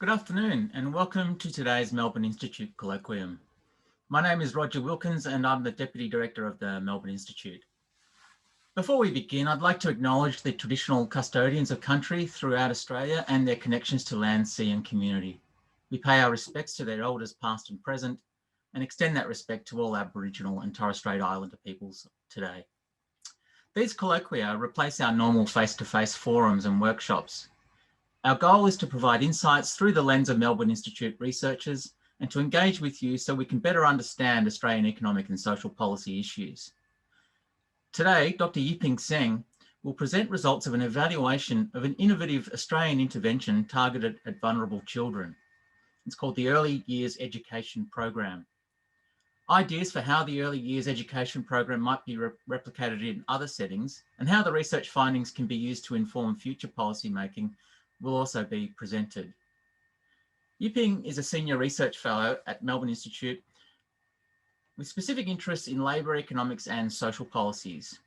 Good afternoon and welcome to today's Melbourne Institute Colloquium. My name is Roger Wilkins and I'm the Deputy Director of the Melbourne Institute. Before we begin, I'd like to acknowledge the traditional custodians of country throughout Australia and their connections to land, sea and community. We pay our respects to their elders past and present and extend that respect to all Aboriginal and Torres Strait Islander peoples today. These colloquia replace our normal face-to-face forums and workshops. Our goal is to provide insights through the lens of Melbourne Institute researchers and to engage with you so we can better understand Australian economic and social policy issues. Today, Dr. Yiping Tseng will present results of an evaluation of an innovative Australian intervention targeted at vulnerable children. It's called the Early Years Education Program. Ideas for how the Early Years Education Program might be replicated in other settings and how the research findings can be used to inform future policy making will also be presented. Yiping is a Senior Research Fellow at Melbourne Institute with specific interests in labour economics and social policies.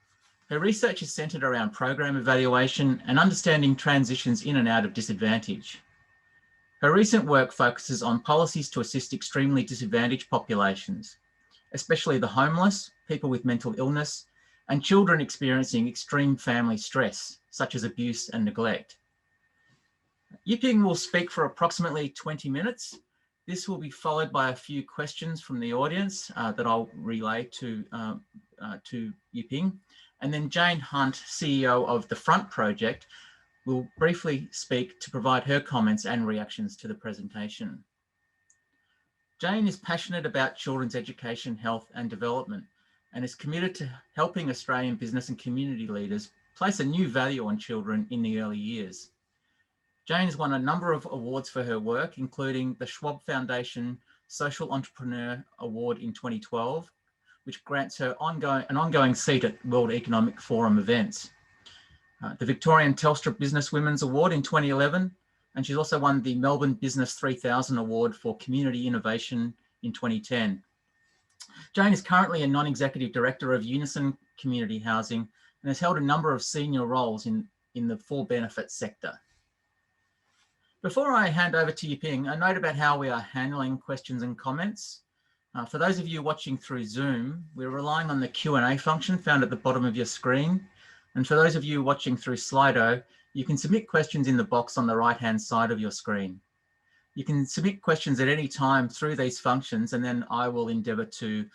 Her research is centred around program evaluation and understanding transitions in and out of disadvantage. Her recent work focuses on policies to assist extremely disadvantaged populations, especially the homeless, people with mental illness, and children experiencing extreme family stress, such as abuse and neglect. Yiping will speak for approximately 20 minutes. This will be followed by a few questions from the audience that I'll relay to Yiping. And then Jane Hunt, CEO of the Front Project, will briefly speak to provide her comments and reactions to the presentation. Jane is passionate about children's education, health and development and is committed to helping Australian business and community leaders place a new value on children in the early years. Jane has won a number of awards for her work, including the Schwab Foundation Social Entrepreneur Award in 2012, which grants her an ongoing seat at World Economic Forum events. The Victorian Telstra Business Women's Award in 2011, and she's also won the Melbourne Business 3000 Award for Community Innovation in 2010. Jane is currently a non-executive director of Unison Community Housing and has held a number of senior roles in the for-benefit sector. Before I hand over to Yiping, a note about how we are handling questions and comments. For those of you watching through Zoom, we're relying on the Q&A function found at the bottom of your screen. And for those of you watching through Slido, you can submit questions in the box on the right-hand side of your screen. You can submit questions at any time through these functions, and then I will endeavour to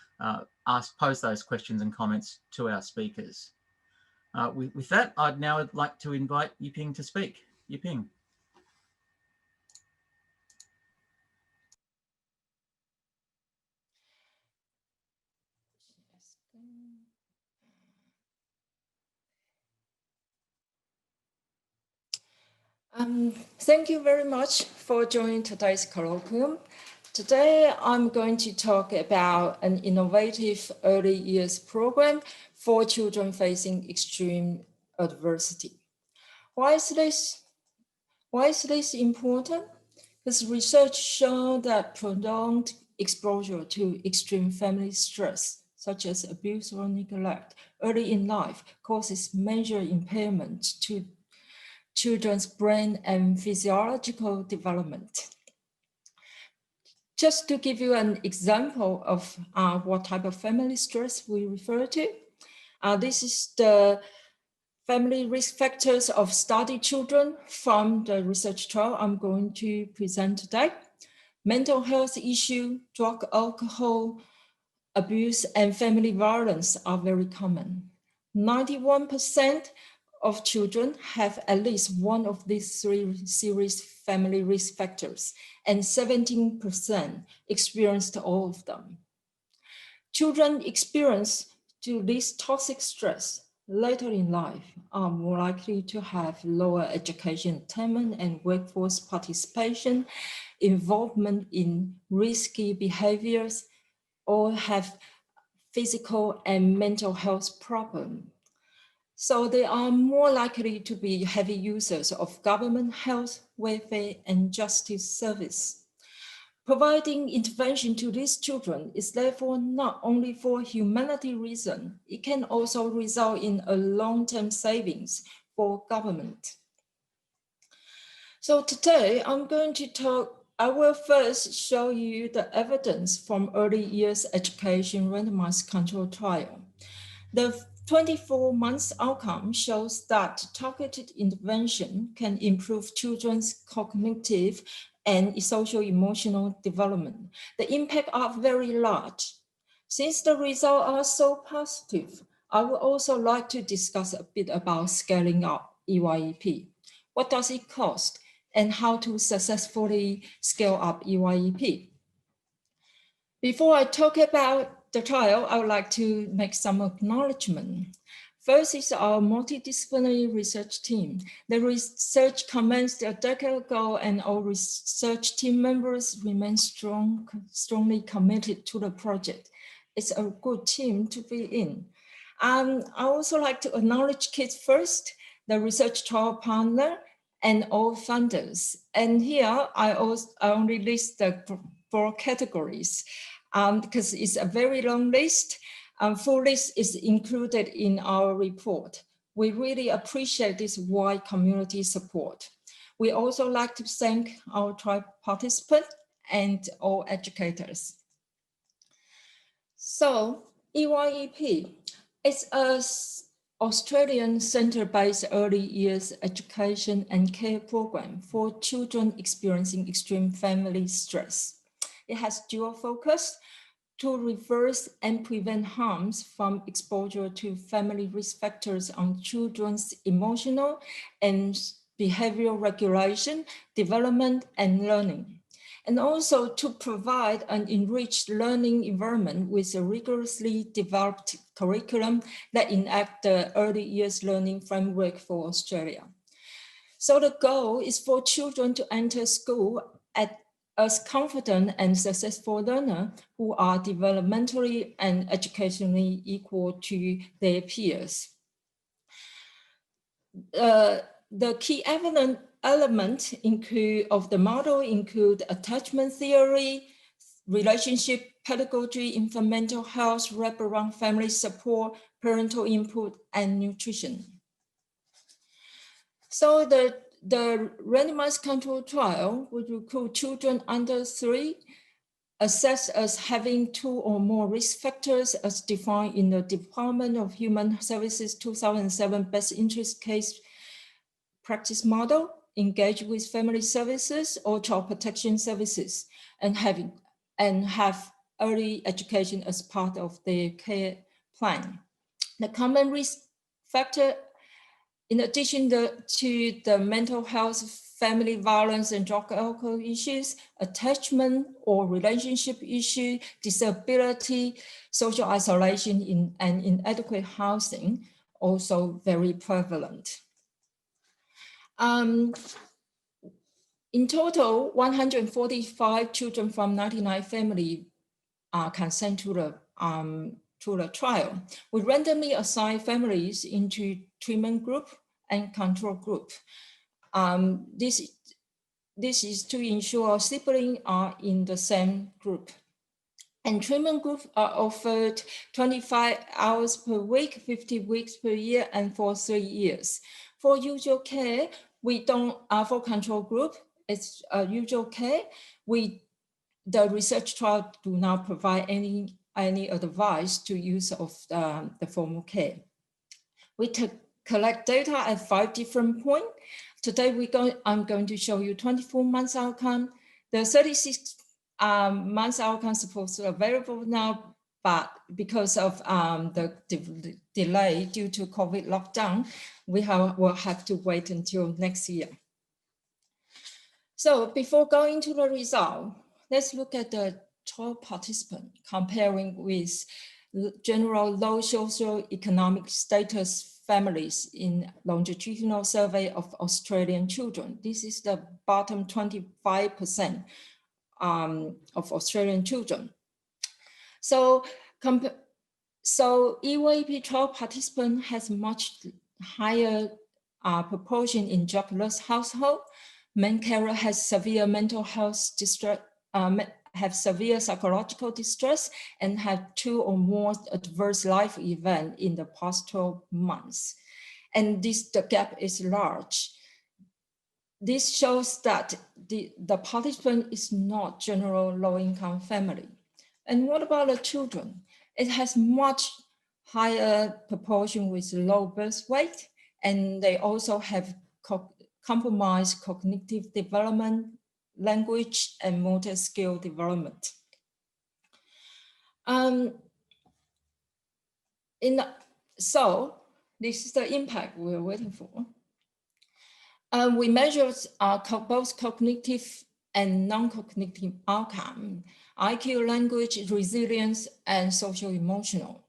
pose those questions and comments to our speakers. With that, I'd now like to invite Yiping to speak. Yiping. Thank you very much for joining today's colloquium. Today, I'm going to talk about an innovative early years program for children facing extreme adversity. Why is this important? Because research shows that prolonged exposure to extreme family stress, such as abuse or neglect, early in life causes major impairment to children's brain and physiological development. Just to give you an example of what type of family stress we refer to, this is the family risk factors of study children from the research trial I'm going to present today. Mental health issue, drug, alcohol abuse, and family violence are very common. 91% of children have at least one of these three serious family risk factors, and 17% experienced all of them. Children experience to this toxic stress later in life are more likely to have lower education attainment and workforce participation, involvement in risky behaviors, or have physical and mental health problems. So they are more likely to be heavy users of government health, welfare, and justice service. Providing intervention to these children is therefore not only for humanity reason, it can also result in a long-term savings for government. So today I will first show you the evidence from early years education randomized controlled trial. The 24 months outcome shows that targeted intervention can improve children's cognitive and social-emotional development. The impact are very large. Since the results are so positive, I would also like to discuss a bit about scaling up EYEP. What does it cost and how to successfully scale up EYEP? Before I talk about the trial, I would like to make some acknowledgement. First is our multidisciplinary research team. The research commenced a decade ago and our research team members remain strongly committed to the project. It's a good team to be in. I also like to acknowledge Kids First, the research trial partner, and all funders. And here I only list the 4 categories because it's a very long list. Full list is included in our report. We really appreciate this wide community support. We also like to thank our trial participants and all educators. So EYEP is an Australian center-based early years education and care program for children experiencing extreme family stress. It has dual focus to reverse and prevent harms from exposure to family risk factors on children's emotional and behavioral regulation, development, and learning. And also to provide an enriched learning environment with a rigorously developed curriculum that enact the early years learning framework for Australia. So the goal is for children to enter school as confident and successful learners who are developmentally and educationally equal to their peers. The key element of the model include attachment theory, relationship pedagogy, infant mental health, wraparound family support, parental input, and nutrition. So the randomized control trial would recruit children under 3, assessed as having 2 or more risk factors as defined in the Department of Human Services 2007 Best Interest Case Practice Model, engage with family services or child protection services, and have early education as part of their care plan. The common risk factor, in addition to the mental health, family violence, and drug alcohol issues, attachment or relationship issue, disability, social isolation, and inadequate housing, also very prevalent. In total, 145 children from 99 families consent to the trial. We randomly assign families into treatment group and control group. This is to ensure siblings are in the same group. And treatment groups are offered 25 hours per week, 50 weeks per year, and for 3 years. For usual care, we don't, for control group, it's usual care. The research trial do not provide any advice to use of the formal care. We collect data at 5 different points. Today I'm going to show you 24 months outcome. The 36 months outcome supposed to be available now, but because of the delay due to COVID lockdown, will have to wait until next year. So before going to the result, let's look at the trial participant comparing with general low socioeconomic status families in longitudinal survey of Australian children. This is the bottom 25% of Australian children. So EYEP trial participant has much higher proportion in jobless household. Main carer has severe mental health distress, have severe psychological distress, and have 2 or more adverse life events in the past 12 months. And the gap is large. this shows that the participant is not general low-income family. And what about the children? It has much higher proportion with low birth weight, and they also have compromised cognitive development, language, and motor skill development. So this is the impact we're waiting for. We measured both cognitive and non-cognitive outcome, IQ, language, resilience, and social emotional.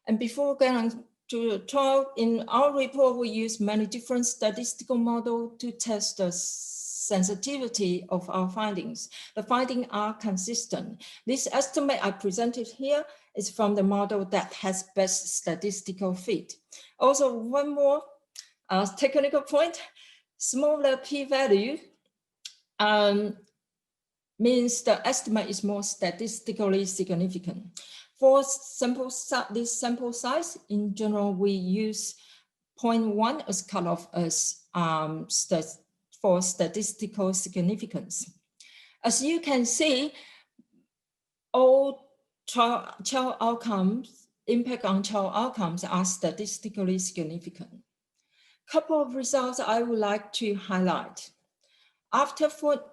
And before getting to the talk, in our report, we use many different statistical models to test the sensitivity of our findings. The findings are consistent. This estimate I presented here is from the model that has best statistical fit. Also, one more technical point, smaller p-value means the estimate is more statistically significant. For this sample size, in general, we use 0.1 as cutoff as for statistical significance. As you can see, all child outcomes, impact on child outcomes are statistically significant. Couple of results I would like to highlight. After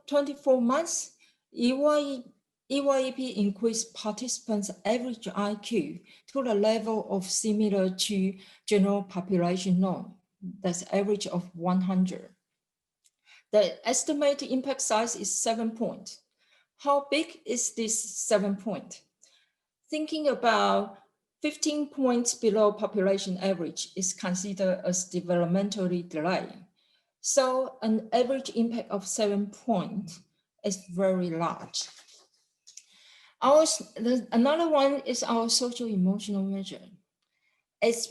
24 months, EYEP increased participants' average IQ to the level of similar to general population norm. That's average of 100. The estimated impact size is 7 points. How big is this 7 point? Thinking about 15 points below population average is considered as developmentally delayed. So an average impact of 7 points is very large. Another one is our social emotional measure. It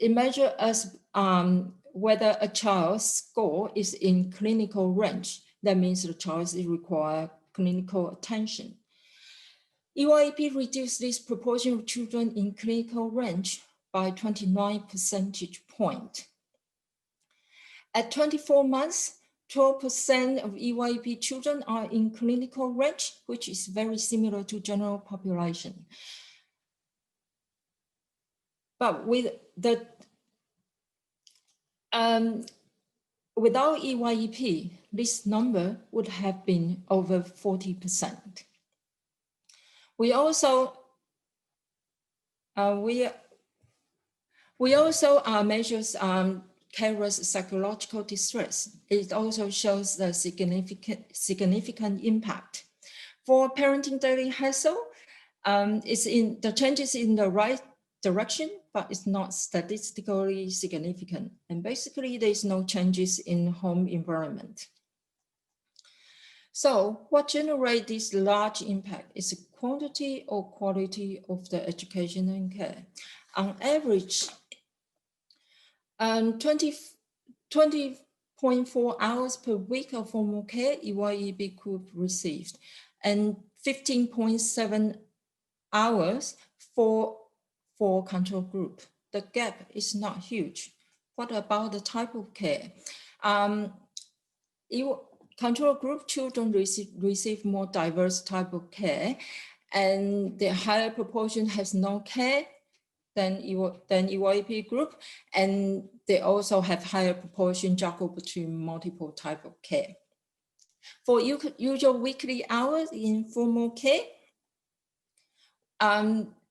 measures as whether a child's score is in clinical range. That means the child requires clinical attention. EYEP reduced this proportion of children in clinical range by 29 percentage points. At 24 months, 12% of EYEP children are in clinical range, which is very similar to general population. But with the without EYEP, this number would have been over 40%. We also measures carers' psychological distress. It also shows the significant impact. For parenting daily hassle, the changes in the right direction, but it's not statistically significant. And basically, there's no changes in home environment. So what generates this large impact is the quantity or quality of the education and care. On average, 20.4 hours per week of formal care EYEP group received, and 15.7 hours for control group. The gap is not huge. What about the type of care? Control group children receive more diverse type of care, and the higher proportion has no care than EYEP group, and they also have higher proportion juggle between multiple type of care. For usual weekly hours in formal care,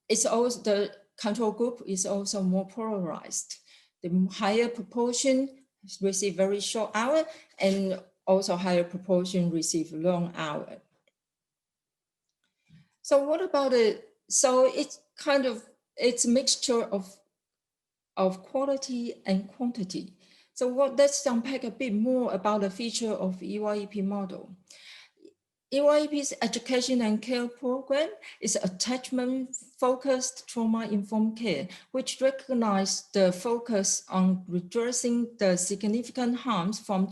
it's also the control group is also more polarized. The higher proportion receive very short hour, and also higher proportion receive long hour. So what about it? So it's a mixture of quality and quantity. So let's unpack a bit more about the feature of EYEP model. EYEP's education and care program is attachment-focused trauma-informed care, which recognizes the focus on redressing the significant harms from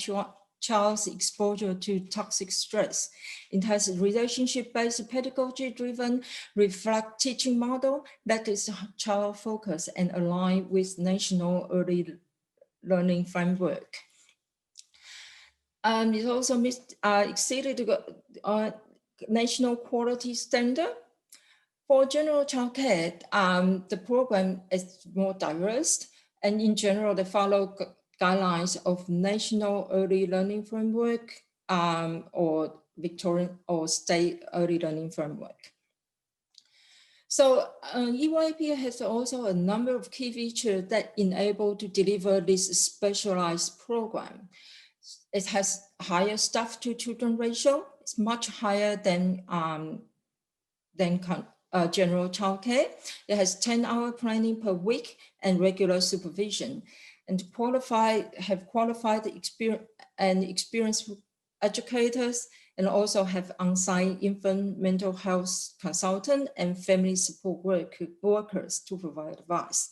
child's exposure to toxic stress. It has a relationship-based pedagogy-driven reflect teaching model that is child-focused and aligned with National Early Learning Framework. It also exceeded the national quality standard. For general childcare, the program is more diverse, and in general, they follow guidelines of National Early Learning Framework or Victorian or State Early Learning Framework. So EYP has also a number of key features that enable to deliver this specialized program. It has higher staff to children ratio. It's much higher than general childcare. It has 10-hour planning per week and regular supervision, and have qualified experienced educators, and also have on-site infant mental health consultant and family support workers to provide advice.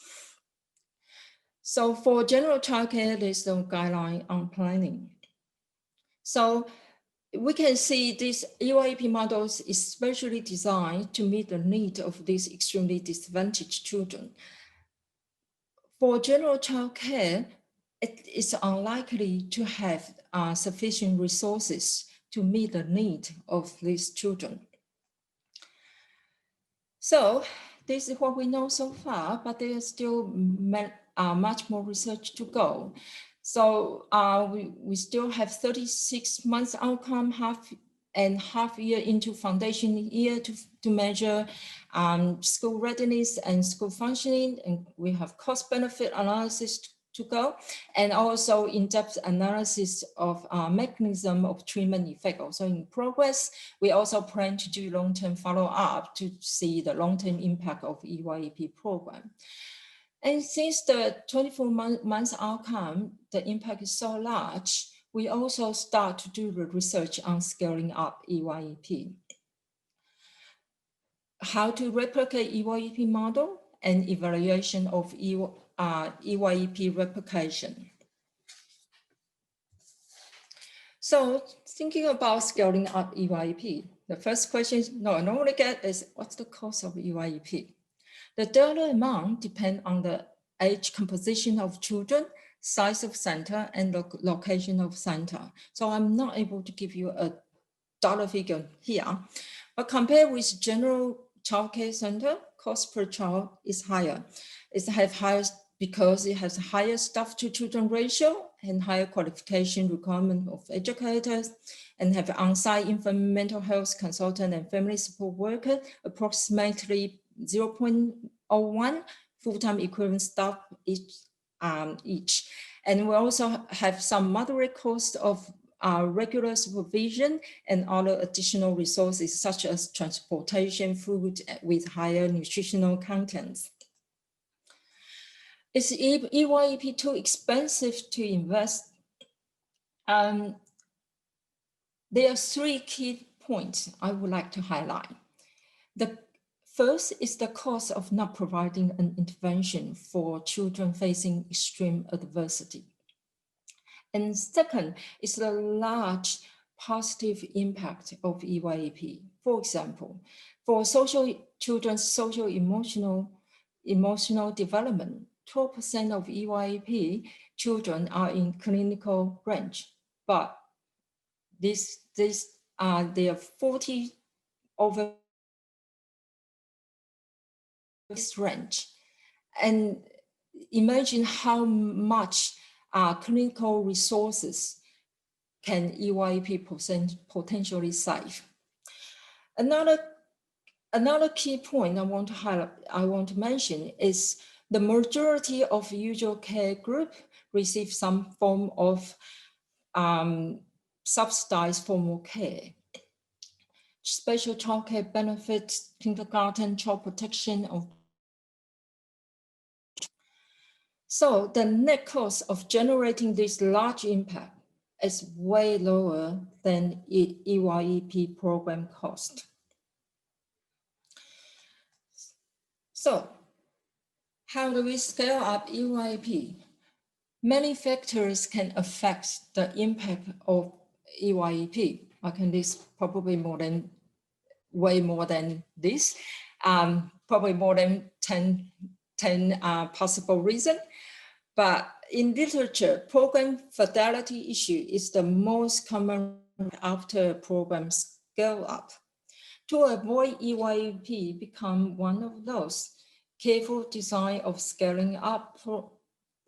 So for general childcare, there's no guideline on planning. So we can see these EYP models is specially designed to meet the need of these extremely disadvantaged children. For general childcare, it is unlikely to have sufficient resources to meet the need of these children. So this is what we know so far, but there is still much more research to go. So we still have 36 months outcome, half year into foundation year to measure school readiness and school functioning, and we have cost benefit analysis to go, and also in-depth analysis of mechanism of treatment effect also in progress. We also plan to do long-term follow-up to see the long-term impact of EYP program. And since the 24 months outcome, the impact is so large, we also start to do the research on scaling up EYP. How to replicate EYP model and evaluation of EYP replication. So thinking about scaling up EYP, the first question I normally get is, what's the cost of EYP? The dollar amount depends on the age composition of children, size of center, and the location of center. So I'm not able to give you a dollar figure here, but compared with general childcare center, cost per child is higher. Because it has higher staff to children ratio and higher qualification requirement of educators, and have on-site infant mental health consultant and family support worker, approximately 0.01 full-time equivalent staff each. And we also have some moderate cost of regular supervision and other additional resources such as transportation, food with higher nutritional contents. Is EYP too expensive to invest? There are three key points I would like to highlight. The first is the cost of not providing an intervention for children facing extreme adversity. And second is the large positive impact of EYP. For example, for children's social emotional development, 12% of EYP children are in clinical range, but they are 40 over this range. And imagine how much clinical resources can EYP potentially save. Another key point I want to mention is the majority of usual care group receive some form of subsidized formal care. Special childcare benefits, kindergarten, child protection. So the net cost of generating this large impact is way lower than EYP program cost. So how do we scale up EYP? Many factors can affect the impact of EYP. I can list probably way more than this, probably more than 10 possible reasons. But in literature, program fidelity issue is the most common after programs scale up. To avoid EYP become one of those, careful design of scaling up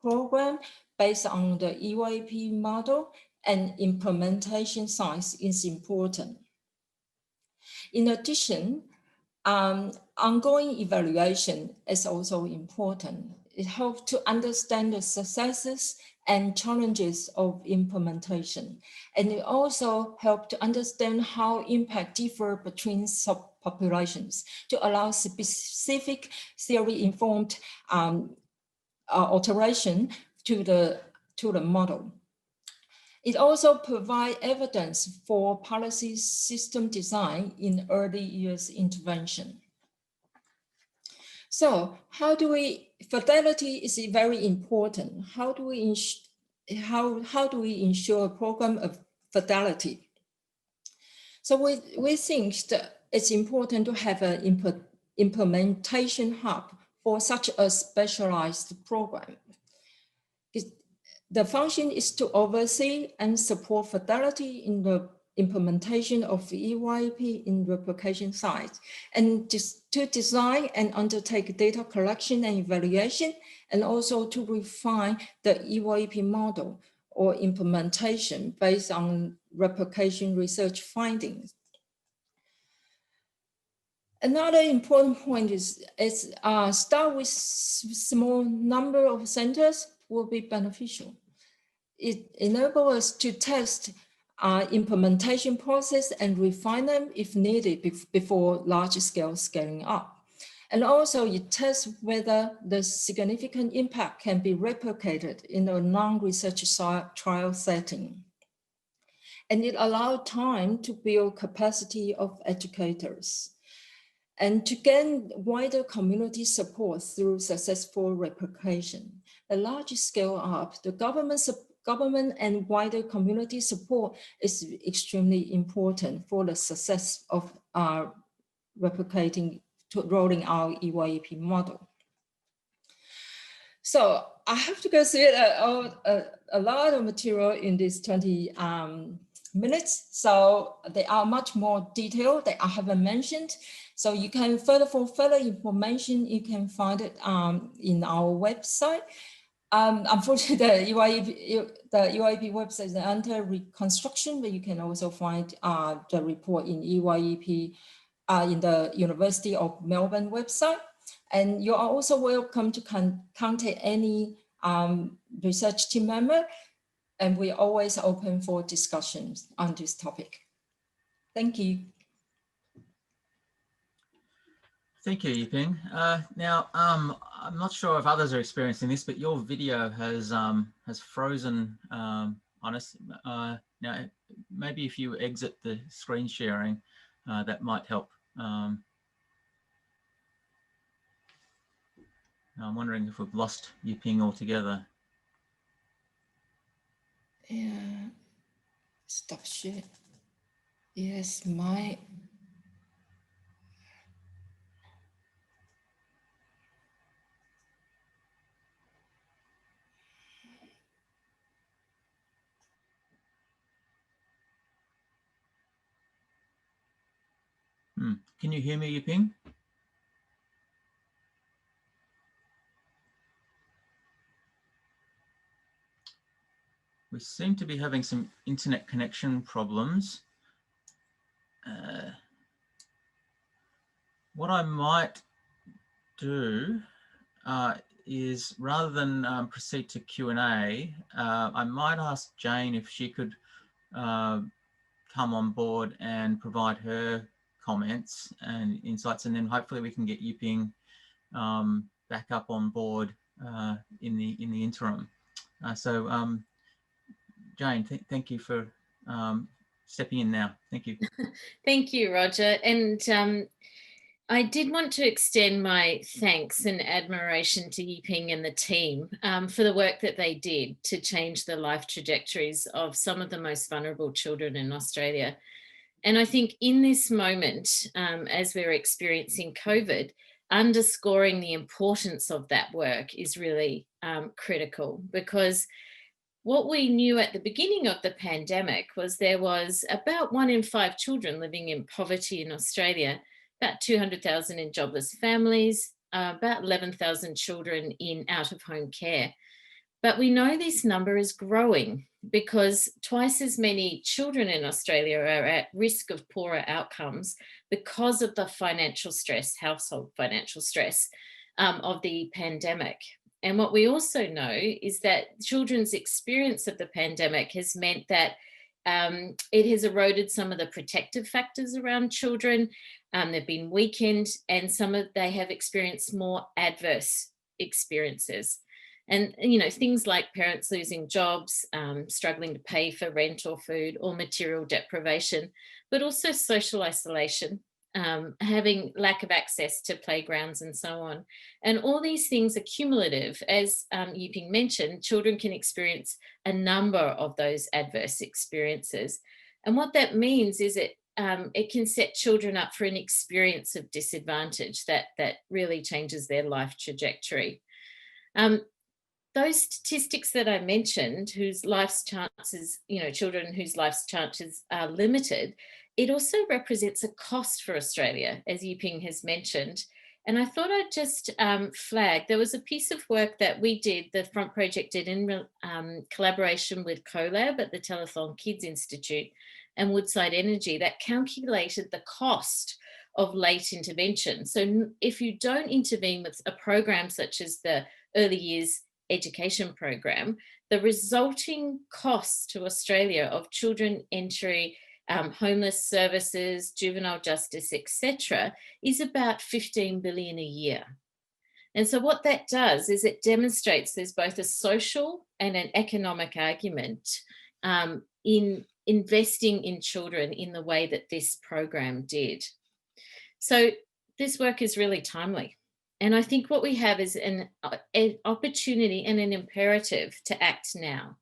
program based on the EYP model and implementation size is important. In addition, ongoing evaluation is also important. It helps to understand the successes and challenges of implementation. And it also helps to understand how impact differ between subpopulations to allow specific theory-informed alteration to the model. It also provides evidence for policy system design in early years intervention. So fidelity is very important. How do we ensure a program of fidelity? So we think that it's important to have an implementation hub for such a specialized program. The function is to oversee and support fidelity in the implementation of EYP in replication sites, and to design and undertake data collection and evaluation, and also to refine the EYP model or implementation based on replication research findings. Another important point is start with small number of centers will be beneficial. It enables us to test implementation process and refine them if needed before large scale scaling up. And also it tests whether the significant impact can be replicated in a non-research trial setting. And it allows time to build capacity of educators and to gain wider community support through successful replication. A large scale up, the government and wider community support is extremely important for the success of rolling out EYP model. So I have to go through a lot of material in these 20 minutes. So they are much more detailed that I haven't mentioned. So you can for further information, you can find it in our website. Unfortunately, the EYP website is under reconstruction, but you can also find the report in EYP in the University of Melbourne website. And you are also welcome to contact any research team member, and we're always open for discussions on this topic. Thank you. Thank you, Yiping. Now, I'm not sure if others are experiencing this, but your video has frozen on us. Now, maybe if you exit the screen sharing, that might help. I'm wondering if we've lost Yiping altogether. Yeah, stop share. Yes, my. Can you hear me, Yiping? We seem to be having some internet connection problems. What I might do is, rather than proceed to Q&A, I might ask Jane if she could come on board and provide her comments and insights, and then hopefully we can get Yiping back up on board in the interim. Jane, thank you for stepping in now. Thank you. Thank you, Roger. And I did want to extend my thanks and admiration to Yiping and the team for the work that they did to change the life trajectories of some of the most vulnerable children in Australia. And I think in this moment, as we're experiencing COVID, underscoring the importance of that work is really critical, because what we knew at the beginning of the pandemic was there was about 1 in 5 children living in poverty in Australia, about 200,000 in jobless families, about 11,000 children in out-of-home care. But we know this number is growing because twice as many children in Australia are at risk of poorer outcomes because of the financial stress, household financial stress of the pandemic. And what we also know is that children's experience of the pandemic has meant that it has eroded some of the protective factors around children. They've been weakened, and they have experienced more adverse experiences. And, you know, things like parents losing jobs, struggling to pay for rent or food, or material deprivation, but also social isolation, having lack of access to playgrounds and so on. And all these things are cumulative. As Yiping mentioned, children can experience a number of those adverse experiences. And what that means is it can set children up for an experience of disadvantage that really changes their life trajectory. Those statistics that I mentioned, whose life's chances, you know, children whose life's chances are limited, it also represents a cost for Australia, as Yiping has mentioned. And I thought I'd just flag, there was a piece of work that we did, the Front Project did in collaboration with CoLab at the Telethon Kids Institute and Woodside Energy, that calculated the cost of late intervention. So if you don't intervene with a program such as the Early Years Education program, the resulting costs to Australia of children entering homeless services, juvenile justice, etc., is about 15 billion a year. And so what that does is it demonstrates there's both a social and an economic argument in investing in children in the way that this program did. So this work is really timely. And I think what we have is an opportunity and an imperative to act now.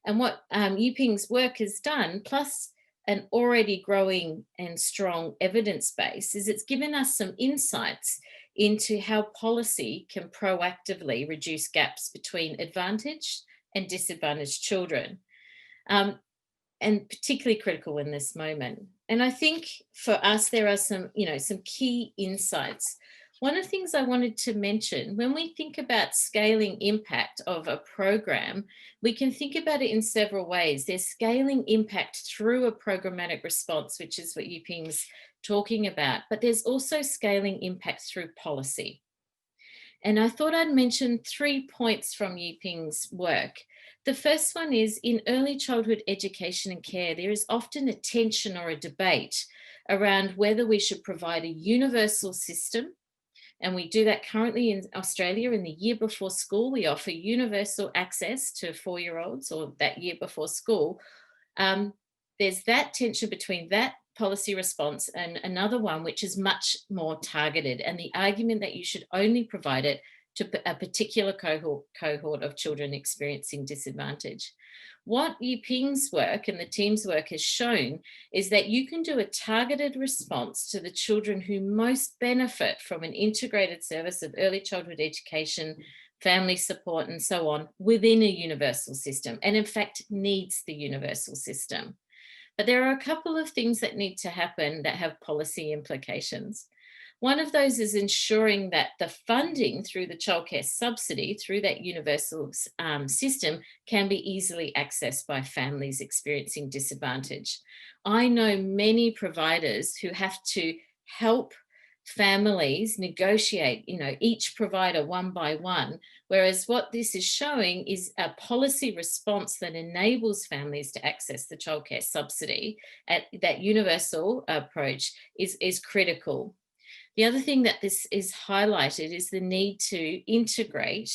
And what Yiping's work has done, plus an already growing and strong evidence base, is it's given us some insights into how policy can proactively reduce gaps between advantaged and disadvantaged children, and particularly critical in this moment. And I think for us, there are some key insights. One of the things I wanted to mention, when we think about scaling impact of a program, we can think about it in several ways. There's scaling impact through a programmatic response, which is what Yiping's talking about, but there's also scaling impact through policy. And I thought I'd mention 3 points from Yiping's work. The first one is, in early childhood education and care, there is often a tension or a debate around whether we should provide a universal system. And we do that currently in Australia. In the year before school, we offer universal access to 4-year-olds, or that year before school. There's that tension between that policy response and another one, which is much more targeted, and the argument that you should only provide it to a particular cohort of children experiencing disadvantage. What Yiping's work and the team's work has shown is that you can do a targeted response to the children who most benefit from an integrated service of early childhood education, family support, and so on within a universal system, and in fact needs the universal system. But there are a couple of things that need to happen that have policy implications. One of those is ensuring that the funding through the childcare subsidy, through that universal system, can be easily accessed by families experiencing disadvantage. I know many providers who have to help families negotiate, each provider one by one, whereas what this is showing is a policy response that enables families to access the childcare subsidy. That universal approach is critical. The other thing that this is highlighted is the need to integrate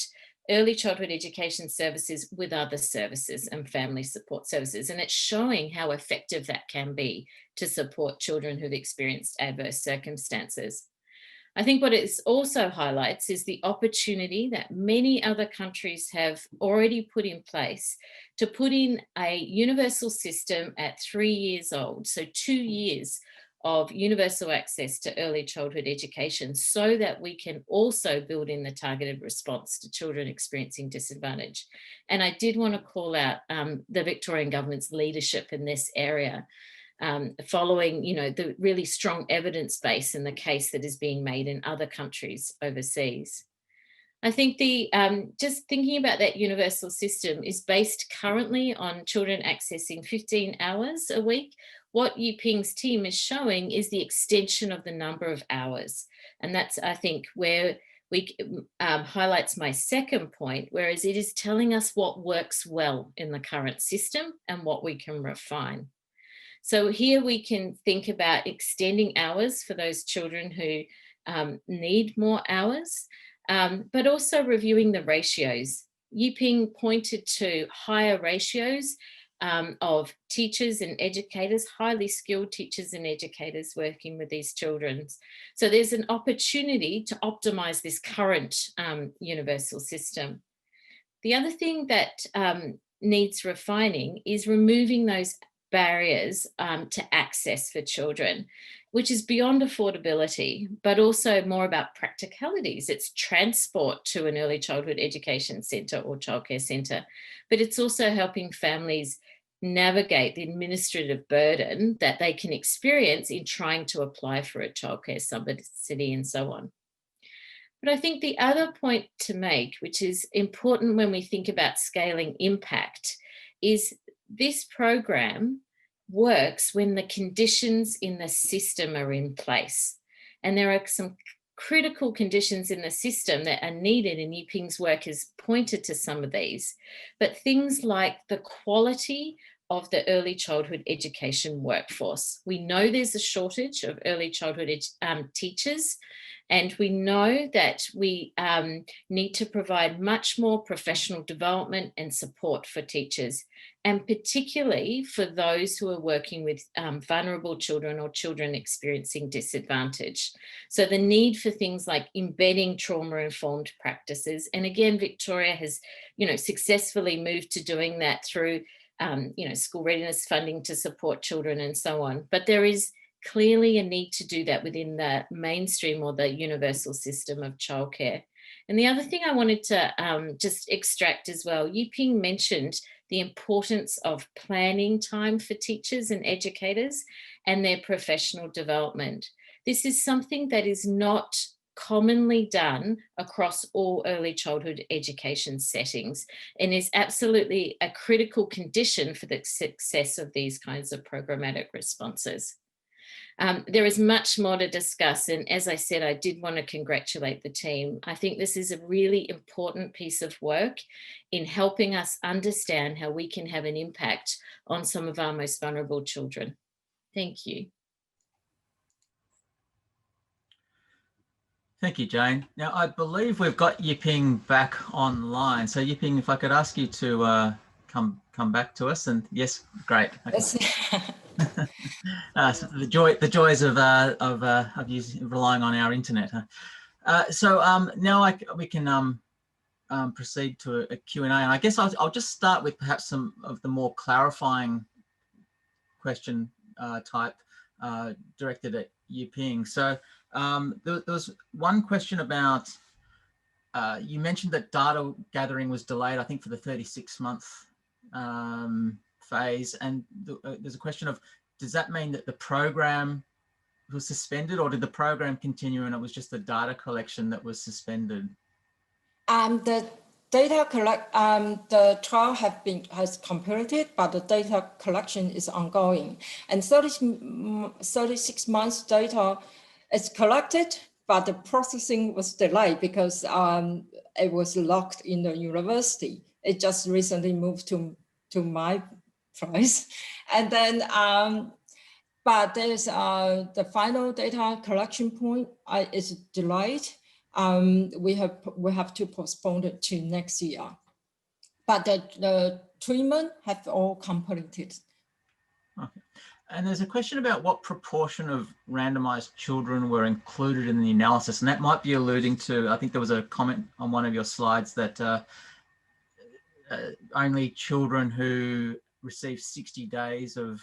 early childhood education services with other services and family support services. And it's showing how effective that can be to support children who've experienced adverse circumstances. I think what it also highlights is the opportunity that many other countries have already put in place to put in a universal system at 3 years old, so 2 years of universal access to early childhood education so that we can also build in the targeted response to children experiencing disadvantage. And I did want to call out the Victorian government's leadership in this area, following, the really strong evidence base in the case that is being made in other countries overseas. I think just thinking about that universal system is based currently on children accessing 15 hours a week. What Yiping's team is showing is the extension of the number of hours. And that's, I think, where we highlights my second point, whereas it is telling us what works well in the current system and what we can refine. So here we can think about extending hours for those children who need more hours, but also reviewing the ratios. Yiping pointed to higher ratios of teachers and educators, highly skilled teachers and educators working with these children. So there's an opportunity to optimize this current universal system. The other thing that needs refining is removing those barriers to access for children, which is beyond affordability, but also more about practicalities. It's transport to an early childhood education centre or childcare centre, but it's also helping families navigate the administrative burden that they can experience in trying to apply for a childcare subsidy and so on. But I think the other point to make, which is important when we think about scaling impact, is this program works when the conditions in the system are in place. And there are some critical conditions in the system that are needed, and Yiping's work has pointed to some of these. But things like the quality of the early childhood education workforce. We know there's a shortage of early childhood teachers, and we know that we need to provide much more professional development and support for teachers, and particularly for those who are working with vulnerable children or children experiencing disadvantage. So the need for things like embedding trauma-informed practices. And again, Victoria has, successfully moved to doing that through, school readiness funding to support children and so on. But there is clearly a need to do that within the mainstream or the universal system of childcare. And the other thing I wanted to just extract as well, Yiping mentioned the importance of planning time for teachers and educators and their professional development. This is something that is not commonly done across all early childhood education settings and is absolutely a critical condition for the success of these kinds of programmatic responses. There is much more to discuss, and as I said, I did want to congratulate the team. I think this is a really important piece of work in helping us understand how we can have an impact on some of our most vulnerable children. Thank you. Thank you, Jane. Now, I believe we've got Yiping back online. So Yiping, if I could ask you to come back to us, and yes, great. Okay. So the joys of relying on our internet. So now we can proceed to a Q&A, and I guess I'll just start with perhaps some of the more clarifying question type directed at Yiping. So there was one question about, you mentioned that data gathering was delayed, I think, for the 36-month phase, and there's a question of, does that mean that the program was suspended, or did the program continue and it was just the data collection that was suspended? The the trial has completed, but the data collection is ongoing, and 36 months data is collected, but the processing was delayed because it was locked in the university. It just recently moved to my place, and then but there's the final data collection point is delayed. We have to postpone it to next year, but the treatment have all completed. Okay. And there's a question about what proportion of randomized children were included in the analysis, and that might be alluding to, I think there was a comment on one of your slides that only children who received 60 days of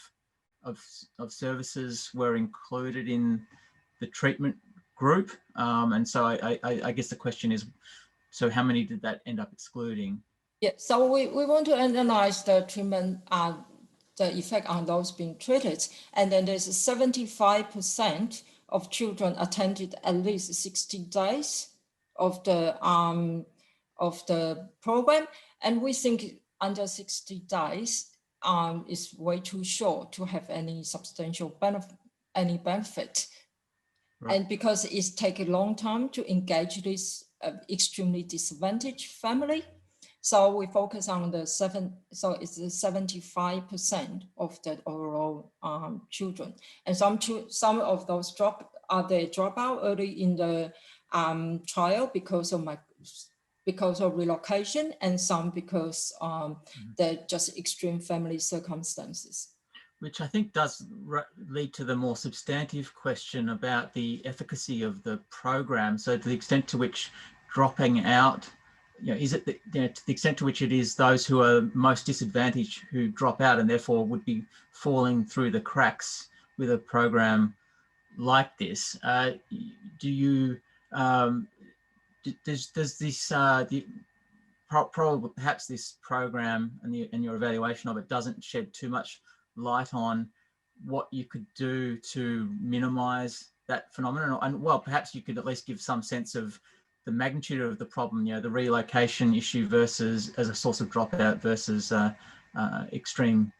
of services were included in the treatment group. And so I guess the question is, so how many did that end up excluding? Yeah, so we want to analyze the treatment, the effect on those being treated. And then there's 75% of children attended at least 60 days of the program. And we think under 60 days is way too short to have any substantial benefit. Right. And because it's taken a long time to engage this extremely disadvantaged family. So we focus on so it's 75% of the overall children. And some of those drop out early in the trial because of relocation, and some because they're just extreme family circumstances. Which I think does lead to the more substantive question about the efficacy of the program. So to the extent to which dropping out, is it to the extent to which it is those who are most disadvantaged who drop out and therefore would be falling through the cracks with a program like this? Do you does this perhaps this program and your evaluation of it doesn't shed too much light on what you could do to minimize that phenomenon? And well, perhaps you could at least give some sense of the magnitude of the problem, the relocation issue versus as a source of dropout versus extreme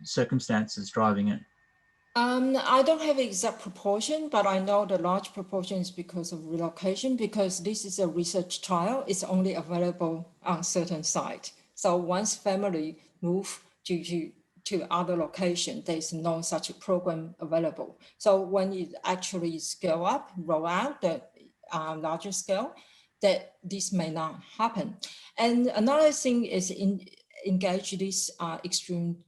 circumstances driving it. I don't have exact proportion, but I know the large proportion is because of relocation, because this is a research trial. It's only available on certain sites. So once family move to other location, there's no such program available. So when it actually scale up, roll out the larger scale, that this may not happen. And another thing is engage this extreme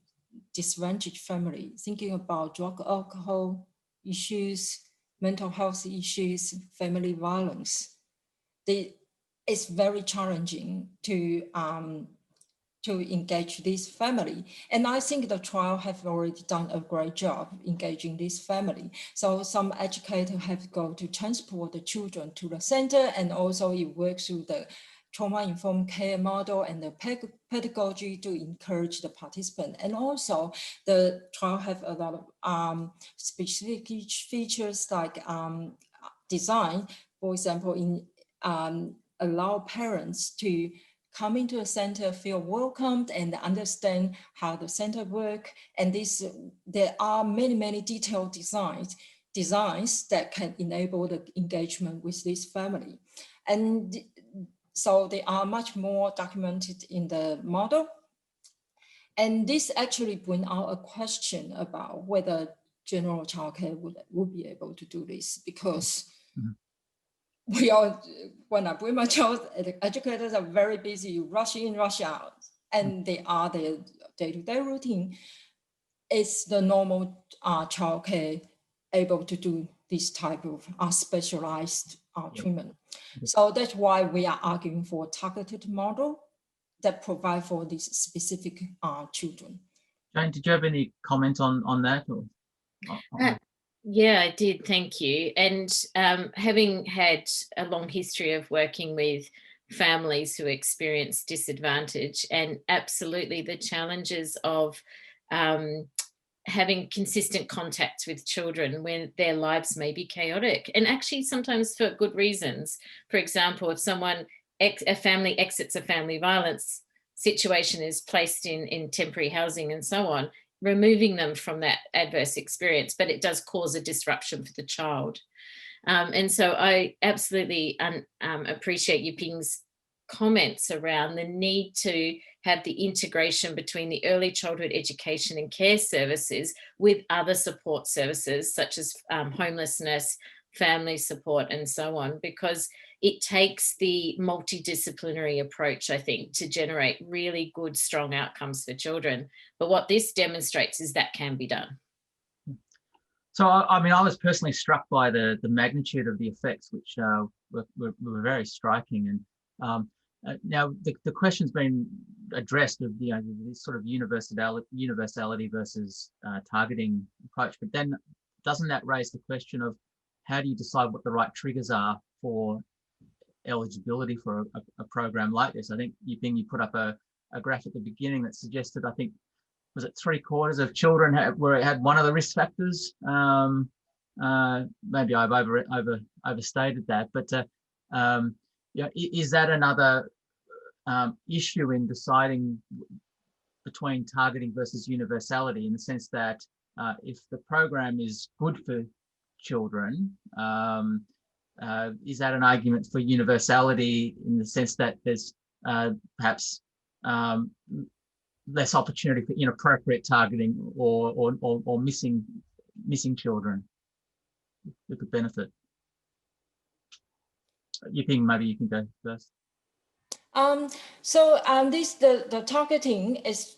disadvantaged family, thinking about drug, alcohol issues, mental health issues, family violence. It's very challenging to engage this family. And I think the trial have already done a great job engaging this family. So some educators have to go to transport the children to the center, and also it works through the trauma-informed care model and the pedagogy to encourage the participant. And also the trial have a lot of specific features like design, for example, in allow parents to come into the center, feel welcomed, and understand how the center work. And there are many detailed designs that can enable the engagement with this family. And so they are much more documented in the model. And this actually brings out a question about whether general childcare would be able to do this, because when I bring my child, the educators are very busy, rush in, rush out, and they are their day-to-day routine. Is the normal childcare able to do this type of specialized treatment? So that's why we are arguing for a targeted model that provide for these specific children. Jane, did you have any comment on that? Or? Yeah, I did. Thank you. And having had a long history of working with families who experience disadvantage, and absolutely the challenges of having consistent contacts with children when their lives may be chaotic, and actually sometimes for good reasons. For example, if a family exits a family violence situation, is placed in temporary housing and so on, removing them from that adverse experience, but it does cause a disruption for the child. And so I absolutely appreciate Yiping's comments around the need to have the integration between the early childhood education and care services with other support services such as homelessness, family support, and so on, because it takes the multidisciplinary approach, I think, to generate really good, strong outcomes for children. But what this demonstrates is that can be done. So, I mean, I was personally struck by the magnitude of the effects, which were very striking. And Now, the question's been addressed of this sort of universality versus targeting approach, but then doesn't that raise the question of how do you decide what the right triggers are for eligibility for a program like this? I think you put up a graph at the beginning that suggested, I think, was it 3/4 of children where it had one of the risk factors? Maybe I've overstated that, but yeah, is that another issue in deciding between targeting versus universality, in the sense that if the program is good for children, is that an argument for universality, in the sense that there's perhaps less opportunity for inappropriate targeting or missing children who could benefit? Yiping, maybe you can go first. The targeting is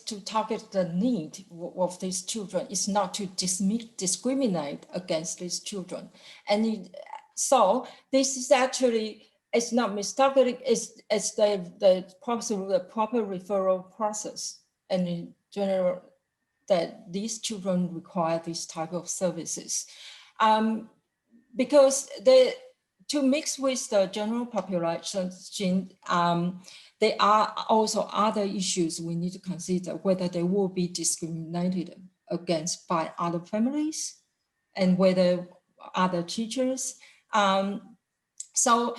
to target the need of these children. It's not to discriminate against these children. And so this is actually, it's not mistargeting, it's the proper referral process. And in general, that these children require this type of services. Because to mix with the general population, there are also other issues we need to consider, whether they will be discriminated against by other families and whether other teachers. So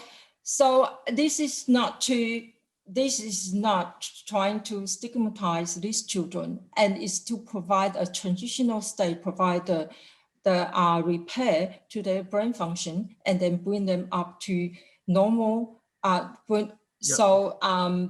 this is not trying to stigmatize these children, and is to provide a transitional state, provide the repair to their brain function, and then bring them up to normal. So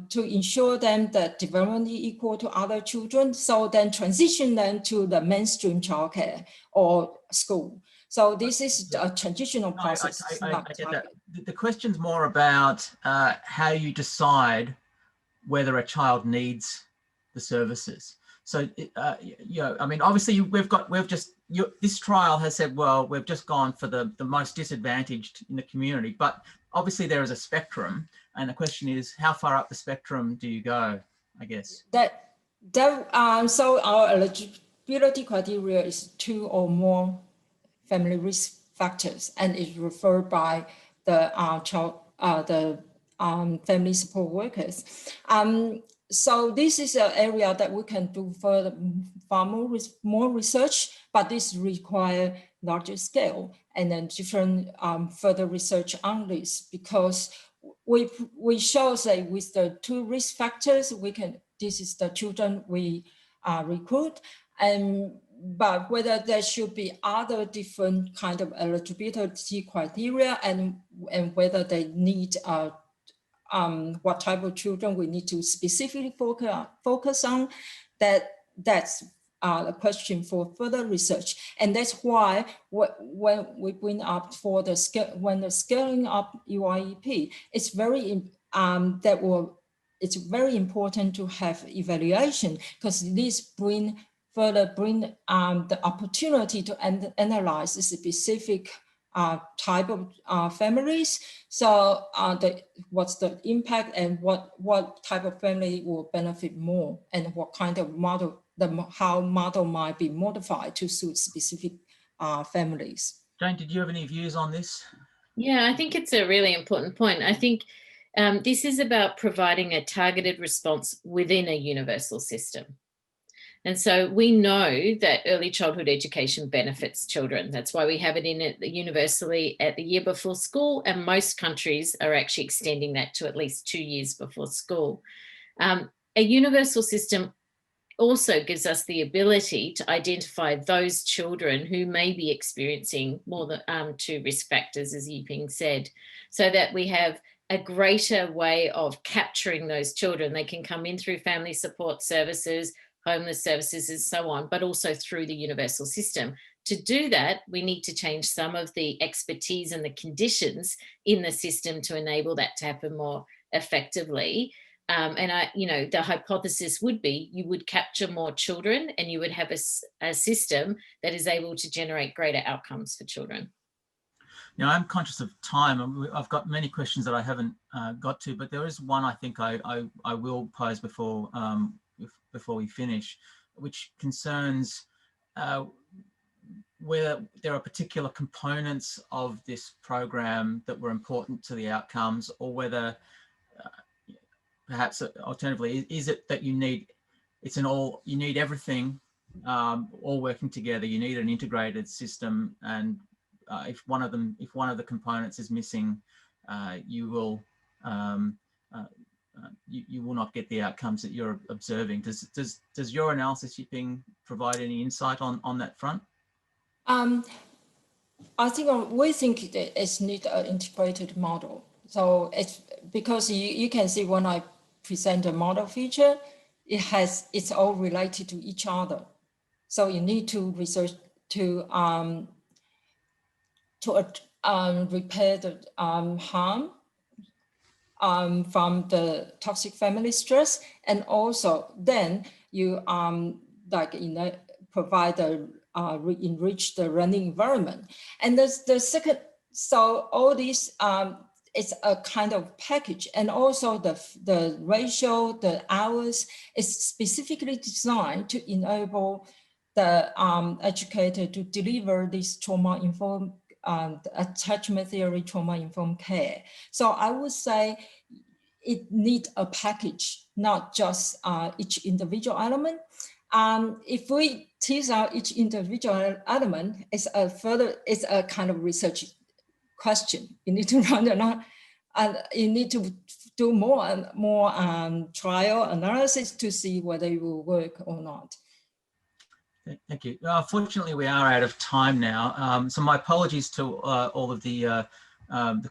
to ensure them that development is equal to other children, so then transition them to the mainstream childcare or school. So this is a transitional process. I get that. The question's more about how you decide whether a child needs the services. So, I mean, obviously this trial has said, well, we've just gone for the most disadvantaged in the community, but obviously there is a spectrum, and the question is, how far up the spectrum do you go, I guess? So our eligibility criteria is 2 or more family risk factors, and is referred by the family support workers. So this is an area that we can do far more research, but this require larger scale and then different further research on this, because we show that with the 2 risk factors, this is the children we recruit, but whether there should be other different kind of eligibility criteria, and whether they need what type of children we need to specifically focus on, that's a question for further research. And that's why when we bring up for the scaling up UIEP, it's very important to have evaluation, because this further bring the opportunity to analyze the specific type of families. So what's the impact, and what type of family will benefit more, and what kind of model, how model might be modified to suit specific families. Jane, did you have any views on this? Yeah, I think it's a really important point. I think this is about providing a targeted response within a universal system. And so we know that early childhood education benefits children. That's why we have it in it universally at the year before school, and most countries are actually extending that to at least 2 years before school. A universal system also gives us the ability to identify those children who may be experiencing more than 2 risk factors, as Yiping said, so that we have a greater way of capturing those children. They can come in through family support services, homeless services, and so on, but also through the universal system. To do that, we need to change some of the expertise and the conditions in the system to enable that to happen more effectively. The hypothesis would be you would capture more children, and you would have a system that is able to generate greater outcomes for children. Now, I'm conscious of time. I've got many questions that I haven't got to, but there is one I think I will pose before we finish, which concerns where there are particular components of this program that were important to the outcomes, or whether perhaps alternatively, is it that you need everything all working together? You need an integrated system, and if one of the components is missing, you will not get the outcomes that you're observing. Does your analysis, Yiping, provide any insight on that front? I think we think that it's need an integrated model. So it's because you can see when I present a model feature, it's all related to each other. So you need to research to repair the harm from the toxic family stress, and also then you provide the enrich the learning environment. And the second, so all these it's a kind of package, and also the ratio, the hours is specifically designed to enable the educator to deliver this trauma-informed attachment theory, trauma-informed care. So I would say it needs a package, not just each individual element. If we tease out each individual element, it's a kind of research question. You need to run and you need to do more and more trial analysis to see whether it will work or not. Thank you. Fortunately, we are out of time now. So my apologies to all of the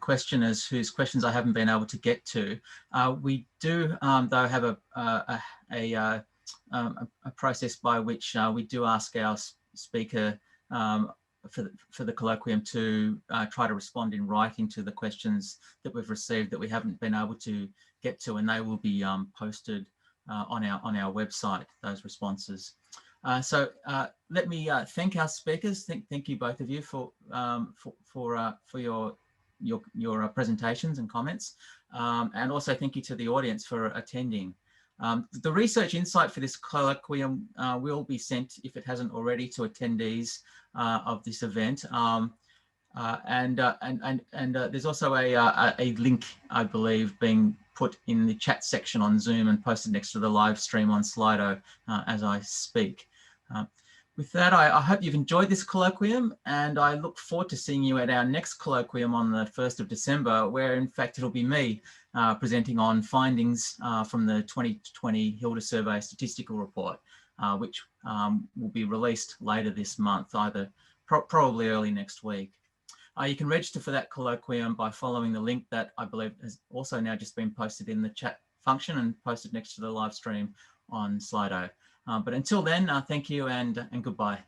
questioners whose questions I haven't been able to get to. We do, though, have a process by which we do ask our speaker for the colloquium to try to respond in writing to the questions that we've received that we haven't been able to get to, and they will be posted on our website, those responses. So let me thank our speakers. Thank you both of you for your presentations and comments, and also thank you to the audience for attending. The research insight for this colloquium will be sent, if it hasn't already, to attendees of this event. There's also a link, I believe, being put in the chat section on Zoom and posted next to the live stream on Slido as I speak. With that, I hope you've enjoyed this colloquium, and I look forward to seeing you at our next colloquium on the 1st of December, where in fact it'll be me presenting on findings from the 2020 Hilda Survey Statistical Report, which will be released later this month, either probably early next week. You can register for that colloquium by following the link that I believe has also now just been posted in the chat function and posted next to the live stream on Slido. But until then, thank you and goodbye.